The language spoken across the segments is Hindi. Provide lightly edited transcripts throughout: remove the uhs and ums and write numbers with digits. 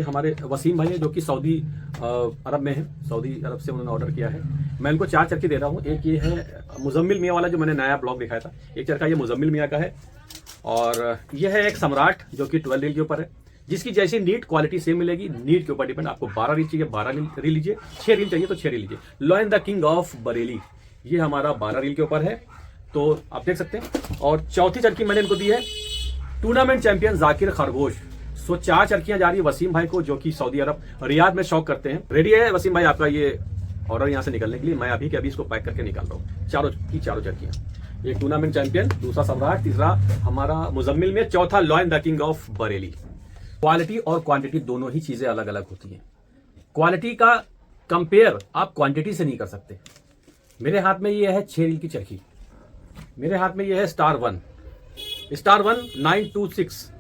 हमारे वसीम भाई है जो कि सऊदी अरब में है, सऊदी अरब से उन्होंने ऑर्डर किया है। मैं इनको 4 चरखी दे रहा हूँ। एक ये है मुजम्मिल मियाँ वाला जो मैंने नया ब्लॉग दिखाया था, एक चरखा ये मुजम्मिल मियाँ का है, और यह है एक सम्राट जो कि 12 रील के ऊपर है, जिसकी जैसी नीट क्वालिटी सेम मिलेगी। नीट के ऊपर डिपेंड, आपको 12 रील चाहिए 12 रील लीजिए, 6 रील चाहिए तो 6 रील लीजिए। Lion the king of Bareilly, ये हमारा 12 रील के ऊपर है, तो आप देख सकते हैं। और चौथी चरखी मैंने इनको दी है टूर्नामेंट चैंपियन जाकिर खरगोश। सो 4 चरखियां जा रही है वसीम भाई को, जो कि सऊदी अरब रियाद में शौक करते हैं। रेडी है वसीम भाई आपका ये ऑर्डर यहाँ से निकलने के लिए? मैं अभी के अभी इसको पैक करके निकाल रहा हूँ। चारों की चारों चरखियां, एक टूर्नामेंट चैंपियन, दूसरा सम्राट, तीसरा हमारा मुजम्मिल में, चौथा lion the king of Bareilly. Quality और क्वांटिटी दोनों ही चीजें अलग अलग होती हैं। क्वालिटी का कंपेयर आप क्वांटिटी से नहीं कर सकते। मेरे हाथ में ये है 6 रील की चरखी, मेरे हाथ में ये है स्टार 1 926।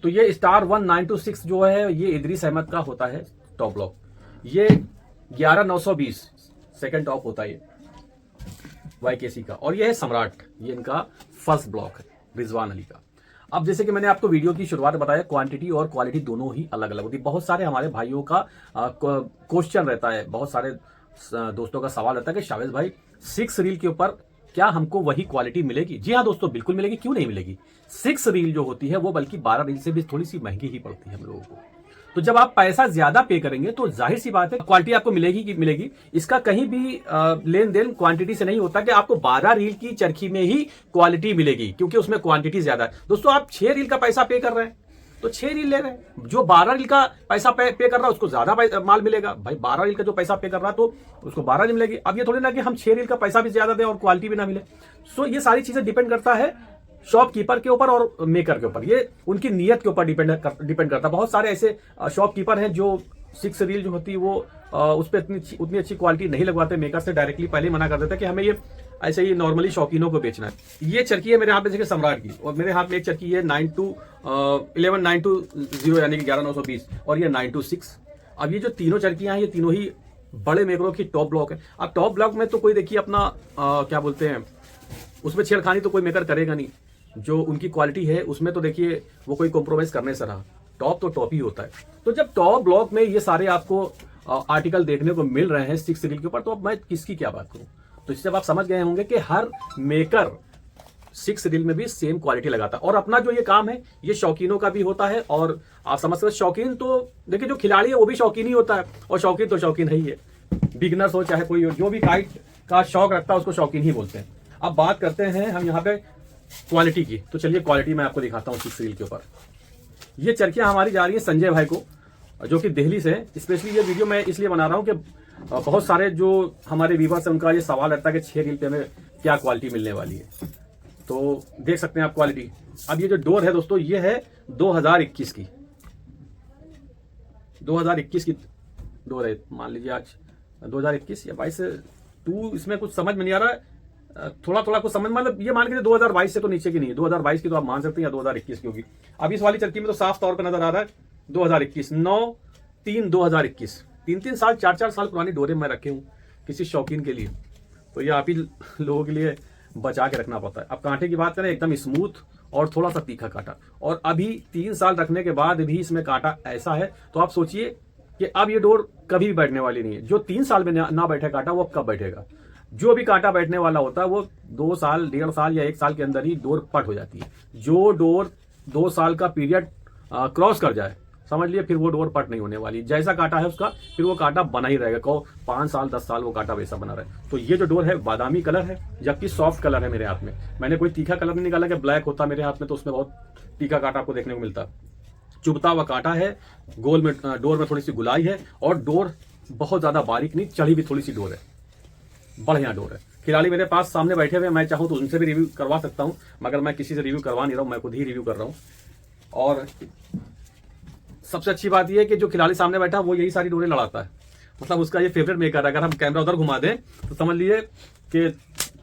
तो ये स्टार 1 926 जो है ये इदरीस अहमद का होता है टॉप ब्लॉक। ये 11920 सेकंड टॉप होता है ये YKC का। और ये है सम्राट, ये इनका फर्स्ट ब्लॉक है रिजवान अली का। अब जैसे कि मैंने आपको वीडियो की शुरुआत में बताया, क्वांटिटी और क्वालिटी दोनों ही अलग अलग होती है। बहुत सारे हमारे भाइयों का क्वेश्चन रहता है, बहुत सारे दोस्तों का सवाल रहता है कि शावेज भाई 6 रील के ऊपर क्या हमको वही क्वालिटी मिलेगी? जी हाँ दोस्तों, बिल्कुल मिलेगी, क्यों नहीं मिलेगी। 6 रील जो होती है वो बल्कि 12 रील से भी थोड़ी सी महंगी ही पड़ती है हम लोगों को। तो जब आप पैसा ज्यादा पे करेंगे तो जाहिर सी बात है क्वालिटी आपको मिलेगी कि मिलेगी। इसका कहीं भी लेन देन क्वांटिटी से नहीं होता कि आपको 12 रील की चरखी में ही क्वालिटी मिलेगी, क्योंकि उसमें क्वांटिटी ज्यादा है। दोस्तों आप 6 रील का पैसा पे कर रहे हैं तो 6 रील ले रहे हैं, जो 12 रील का पैसा पे कर रहा है उसको ज्यादा माल मिलेगा। भाई 12 रील का जो पैसा पे कर रहा है तो उसको 12 रील मिलेगी। अब ये थोड़ी ना कि हम 6 रील का पैसा भी ज्यादा दें और क्वालिटी भी ना मिले। सो ये सारी चीजें डिपेंड करता है शॉपकीपर के ऊपर और मेकर के ऊपर, ये उनकी नीयत के ऊपर डिपेंड करता है। बहुत सारे ऐसे शॉपकीपर हैं जो 6 रील जो होती है वो उस पर उतनी अच्छी क्वालिटी नहीं लगवाते, मेकर से डायरेक्टली पहले ही मना कर देते कि हमें ये ऐसे ही नॉर्मली शौकीनों को बेचना है। ये चरखी है मेरे हाथ में जैसे सम्राट की, और मेरे हाथ में एक चरखी है 11920 यानी कि 11920, और ये 926। अब ये जो तीनों चरखियां हैं ये तीनों ही बड़े मेकरों की टॉप ब्लॉक है। अब टॉप ब्लॉक में तो कोई देखिए अपना क्या बोलते हैं, उसमें छेड़खानी तो कोई मेकर करेगा नहीं। जो उनकी क्वालिटी है उसमें तो देखिए वो कोई कॉम्प्रोमाइज करने से रहा, टॉप तो टॉप ही होता है। तो जब टॉप ब्लॉक में ये सारे आपको आर्टिकल देखने को मिल रहे हैं 6 रील के ऊपर, तो अब मैं किसकी क्या बात करूं। तो इससे आप समझ गए होंगे कि हर मेकर 6 रील में भी सेम क्वालिटी लगाता है। और अपना जो ये काम है ये शौकीनों का भी होता है। और आप समझ सकते शौकीन तो देखिए जो खिलाड़ी है वो भी शौकीन ही होता है, और शौकीन तो शौकीन ही है। बिगनर्स हो चाहे कोई हो, जो भी काइट का शौक रखता है उसको शौकीन ही बोलते हैं। अब बात करते हैं हम यहाँ पे क्वालिटी की, तो चलिए क्वालिटी मैं आपको दिखाता हूँ 6 रील के ऊपर। ये चरखियां हमारी जा रही है संजय भाई को, जो कि दिल्ली से है। स्पेशली ये वीडियो मैं इसलिए बना रहा हूँ कि बहुत सारे जो हमारे व्यूअर्स हैं उनका ये सवाल रहता है कि 6 रील पे हमें क्या क्वालिटी मिलने वाली है। तो देख सकते हैं आप क्वालिटी। अब ये जो डोर है दोस्तों ये है 2021 की, 2021 की डोर है। मान लीजिए आज 2021 या 22 2 इसमें कुछ समझ में नहीं आ रहा है, थोड़ा थोड़ा कुछ समझ, मतलब ये मान के 2022 से तो नीचे की नहीं है, 2022 की तो आप मान सकते हैं या 2021 की होगी। अब इस वाली चरखी में तो साफ तौर पर नजर आ रहा है 2021, 9/3/2021। 3 साल 4 साल पुरानी डोरे मैं रखे हूँ किसी शौकीन के लिए, तो ये आप ही लोगों के लिए बचा के रखना पड़ता है। अब कांटे की बात करें, एकदम स्मूथ और थोड़ा सा तीखा कांटा, और अभी 3 साल रखने के बाद भी इसमें कांटा ऐसा है, तो आप सोचिए कि अब ये डोर कभी भी बैठने वाली नहीं है। जो 3 साल में ना बैठे कांटा वो अब कब बैठेगा। जो भी कांटा बैठने वाला होता है वो 2 साल 1.5 साल या 1 साल के अंदर ही डोर पट हो जाती है। जो डोर 2 साल का पीरियड क्रॉस कर जाए, समझ लिए फिर वो डोर पट नहीं होने वाली। जैसा कांटा है उसका फिर वो कांटा बना ही रहेगा, कहो 5 साल 10 साल वो कांटा वैसा बना रहे। तो ये जो डोर है बादामी कलर है, जबकि सॉफ्ट कलर है मेरे हाथ में। मैंने कोई तीखा कलर नहीं निकाला कि ब्लैक होता मेरे हाथ में तो उसमें बहुत तीखा कांटा आपको देखने को मिलता। चुभता हुआ कांटा है, गोल में डोर में थोड़ी सी गुलाई है, और डोर बहुत ज्यादा बारीक नहीं, चढ़ी भी थोड़ी सी डोर है, बढ़िया डोर है। खिलाड़ी मेरे पास सामने बैठे हुए, मैं चाहूं तो उनसे भी रिव्यू करवा सकता हूं, मगर मैं किसी से रिव्यू करवा नहीं रहा हूं, मैं खुद ही रिव्यू कर रहा हूं। और सबसे अच्छी बात यह है कि जो खिलाड़ी सामने बैठा वो यही सारी डोरें लड़ाता है, मतलब उसका ये फेवरेट मेकर है। अगर हम कैमरा उधर घुमा दें तो समझ लीजिए कि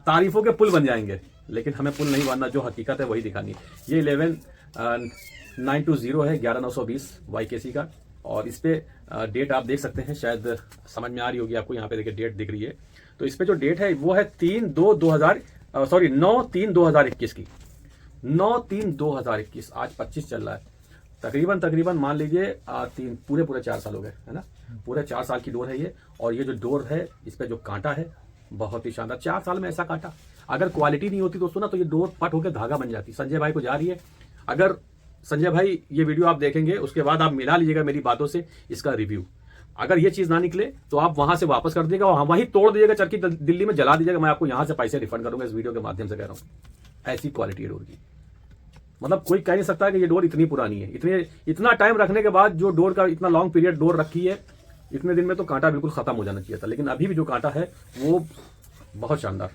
तारीफों के पुल बन जाएंगे, लेकिन हमें पुल नहीं बनना, जो हकीकत है वही दिखानी है। ये 11920 है, 11920 YKC का, और इस पे डेट आप देख सकते हैं, शायद समझ में आ रही होगी आपको। यहाँ पे देखिए डेट दिख रही है, तो इस पे जो डेट है वो है 9/3/2021 की, 9/3/2021। आज 25 चल रहा है, तकरीबन मान लीजिए पूरे 4 साल हो गए, है ना। पूरे 4 साल की डोर है ये। और ये जो डोर है इस पे जो कांटा है बहुत ही शानदार, 4 साल में ऐसा कांटा। अगर क्वालिटी नहीं होती दोस्तों ना तो ये डोर पट होकर धागा बन जाती। संजय भाई को जा रही है। अगर संजय भाई ये वीडियो आप देखेंगे उसके बाद आप मिला लीजिएगा मेरी बातों से इसका रिव्यू। अगर ये चीज ना निकले तो आप वहां से वापस कर दीजिएगा और वहीं तोड़ दीजिएगा, चरखी दिल्ली में जला दीजिएगा। मैं आपको यहां से पैसे रिफंड करूंगा, इस वीडियो के माध्यम से कह रहा हूं। ऐसी क्वालिटी है डोर की, मतलब कोई कह नहीं सकता कि ये डोर इतनी पुरानी है। इतना टाइम रखने के बाद जो डोर का इतना लॉन्ग पीरियड डोर रखी है, इतने दिन में तो कांटा बिल्कुल खत्म हो जाना चाहिए था, लेकिन अभी भी जो कांटा है वो बहुत शानदार।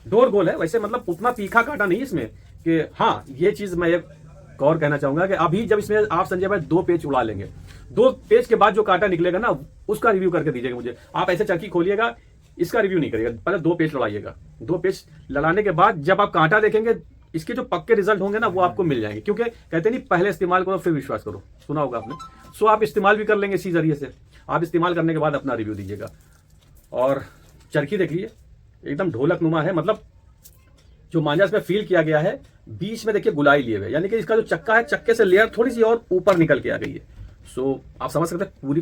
डोर गोल है वैसे, मतलब उतना तीखा कांटा नहीं इसमें कि हाँ। ये चीज मैं एक और कहना चाहूंगा कि अभी जब इसमें आप संजय भाई 2 पेज उड़ा लेंगे, 2 पेज के बाद जो कांटा निकलेगा ना उसका रिव्यू करके दीजिएगा मुझे। आप ऐसे चरखी खोलिएगा, इसका रिव्यू नहीं करिएगा, पहले 2 पेज लड़ाइएगा। 2 पेज लड़ाने के बाद जब आप कांटा देखेंगे इसके जो पक्के रिजल्ट होंगे ना वो आपको मिल जाएंगे। क्योंकि कहते नहीं पहले इस्तेमाल करो फिर विश्वास करो, सुना होगा आपने। सो आप इस्तेमाल भी कर लेंगे इसी जरिए से। आप इस्तेमाल करने के बाद अपना रिव्यू दीजिएगा। और चरखी देख लीजिए एकदम ढोलक नुमा है, मतलब जो मांझा इसमें फील किया गया है, बीच में देखिए गुलाई लिए हुए, यानी कि इसका जो चक्का है चक्के से लेयर थोड़ी सी और ऊपर निकल के आ गई है। सो आप समझ सकते हैं पूरी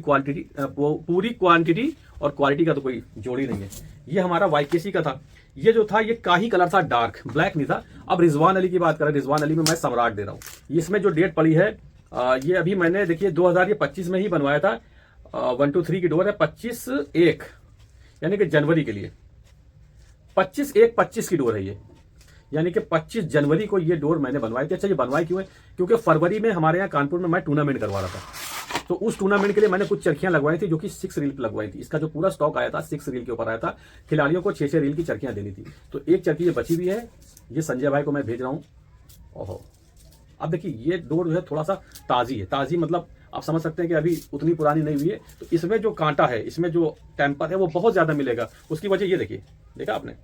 क्वांटिटी और क्वालिटी का तो कोई जोड़ी नहीं है। ये हमारा वाईकेसी का था। ये जो था ये काही कलर था, डार्क ब्लैक नहीं था। अब रिजवान अली की बात करें, रिजवान अली में मैं सम्राट दे रहा हूँ। इसमें जो डेट पड़ी है ये अभी मैंने देखिए 2025 में ही बनवाया था। 1 2 3 की डोर है 25/1 यानी कि जनवरी के लिए 25/1/25 की डोर है ये, यानी कि 25 जनवरी को ये डोर मैंने बनवाई थी। अच्छा ये बनवाई क्यों है? क्योंकि फरवरी में हमारे यहाँ कानपुर में मैं टूर्नामेंट करवा रहा था, तो उस टूर्नामेंट के लिए मैंने कुछ चरखियां लगवाई थी जो कि 6 रील पे लगवाई थी। इसका जो पूरा स्टॉक आया था 6 रील के ऊपर आया था। खिलाड़ियों को 6 रील की चरखियां देनी थी, तो एक चरखी ये बची हुई है, ये संजय भाई को मैं भेज रहा हूँ। ओहो, अब देखिए ये डोर जो है थोड़ा सा ताजी है। ताजी मतलब आप समझ सकते हैं कि अभी उतनी पुरानी नहीं हुई है। तो इसमें जो कांटा है, इसमें जो टेम्पर है वो बहुत ज्यादा मिलेगा। उसकी वजह ये देखिए, देखा आपने,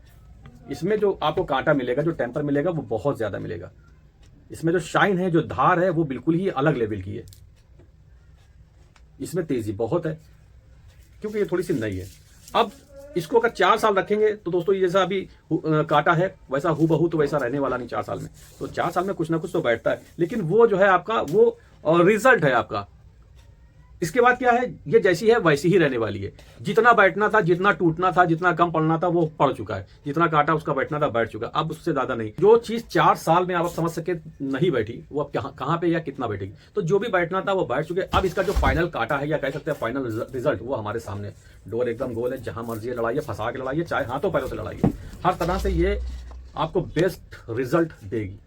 इसमें जो आपको कांटा मिलेगा, जो टेम्पर मिलेगा वो बहुत ज्यादा मिलेगा। इसमें जो शाइन है, जो धार है वो बिल्कुल ही अलग लेवल की है। इसमें तेजी बहुत है क्योंकि ये थोड़ी सी नई है। अब इसको अगर 4 साल रखेंगे तो दोस्तों ये जैसा अभी काटा है वैसा हूबहू तो वैसा रहने वाला नहीं 4 साल में। तो 4 साल में कुछ ना कुछ तो बैठता है, लेकिन वो जो है आपका वो रिजल्ट है आपका। इसके बाद क्या है, ये जैसी है वैसी ही रहने वाली है। जितना बैठना था, जितना टूटना था, जितना कम पड़ना था वो पड़ चुका है। जितना काटा उसका बैठना था बैठ चुका, अब उससे ज्यादा नहीं। जो चीज 4 साल में आप समझ सके नहीं बैठी वो अब कहां पे या कितना बैठेगी। तो जो भी बैठना था वो बैठ चुके। अब इसका जो फाइनल काटा है या कह सकते हैं फाइनल रिजल्ट वो हमारे सामने। डोर एकदम गोल है, जहां मर्जी लड़ाइए, फंसा के लड़ाइए, चाहे हाथों पैरों से लड़ाइए, हर तरह से ये आपको बेस्ट रिजल्ट देगी।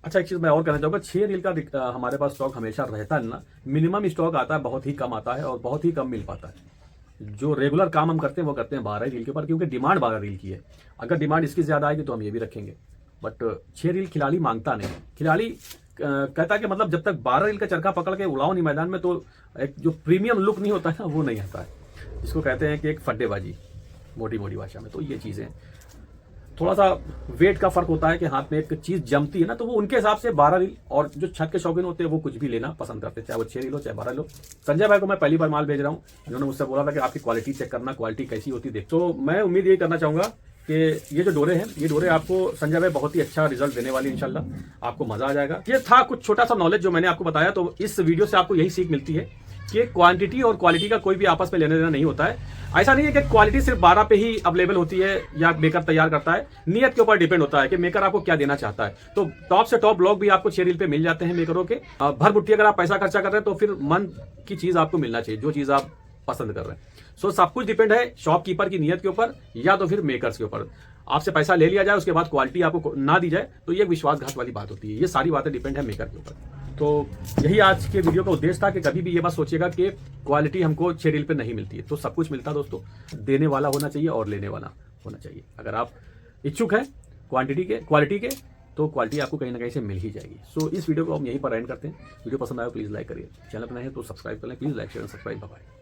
अच्छा एक चीज मैं और कहना चाहूंगा, 6 रील का हमारे पास स्टॉक हमेशा रहता है ना, मिनिमम स्टॉक आता है, बहुत ही कम आता है और बहुत ही कम मिल पाता है। जो रेगुलर काम हम करते हैं वो करते हैं 12 रील के ऊपर, क्योंकि डिमांड 12 रील की है। अगर डिमांड इसकी ज्यादा आएगी तो हम ये भी रखेंगे, बट 6 रील खिलाड़ी मांगता नहीं। खिलाड़ी कहता है कि मतलब जब तक 12 रील का चरखा पकड़ के उड़ाओ नहीं मैदान में तो एक जो प्रीमियम लुक नहीं होता है ना वो नहीं आता है। जिसको कहते हैं कि एक फड्डेबाजी मोटी मोटी भाषा में। तो ये चीजें थोड़ा सा वेट का फर्क होता है कि हाथ में एक चीज जमती है ना, तो वो उनके हिसाब से 12 रील, और जो छत के शौकीन होते हैं वो कुछ भी लेना पसंद करते हैं, चाहे वो 6 रील हो चाहे 12 रील हो। संजय भाई को मैं पहली बार माल भेज रहा हूँ, इन्होंने मुझसे बोला था कि आपकी क्वालिटी चेक करना, क्वालिटी कैसी होती देख। तो मैं उम्मीद ये करना चाहूंगा कि ये जो डोरे हैं, ये डोरे आपको संजय भाई बहुत ही अच्छा रिजल्ट देने वाली, इंशाल्लाह आपको मजा आ जाएगा। ये था कुछ छोटा सा नॉलेज जो मैंने आपको बताया। तो इस वीडियो से आपको यही सीख मिलती है कि क्वांटिटी और क्वालिटी का कोई भी आपस में लेना देना नहीं होता है। ऐसा नहीं है कि क्वालिटी सिर्फ 12 पे ही अवेलेबल होती है या मेकर तैयार करता है। नियत के ऊपर डिपेंड होता है कि मेकर आपको क्या देना चाहता है। तो टॉप से टॉप ब्लॉग भी आपको 6 रील पे मिल जाते हैं मेकरों के। भर बुट्टी अगर आप पैसा खर्चा कर रहे हैं तो फिर मन की चीज आपको मिलना चाहिए, जो चीज आप पसंद कर रहे हैं। सो सब कुछ डिपेंड है शॉपकीपर की नियत के ऊपर या तो फिर मेकर्स के ऊपर। आपसे पैसा ले लिया जाए उसके बाद क्वालिटी आपको ना दी जाए तो ये विश्वासघात वाली बात होती है। ये सारी बातें डिपेंड है मेकर के ऊपर। तो यही आज के वीडियो का उद्देश्य था कि कभी भी ये बात सोचिएगा कि क्वालिटी हमको 6 रील पे नहीं मिलती है। तो सब कुछ मिलता है दोस्तों, देने वाला होना चाहिए और लेने वाला होना चाहिए। अगर आप इच्छुक हैं क्वांटिटी के, क्वालिटी के, तो क्वालिटी आपको कहीं ना कहीं से मिल ही जाएगी। सो इस वीडियो को हम यहीं पर एंड करते हैं। वीडियो पसंद आया प्लीज लाइक करिए, चैनल पर नए हैं तो सब्सक्राइब कर लें, please like share subscribe. Bye.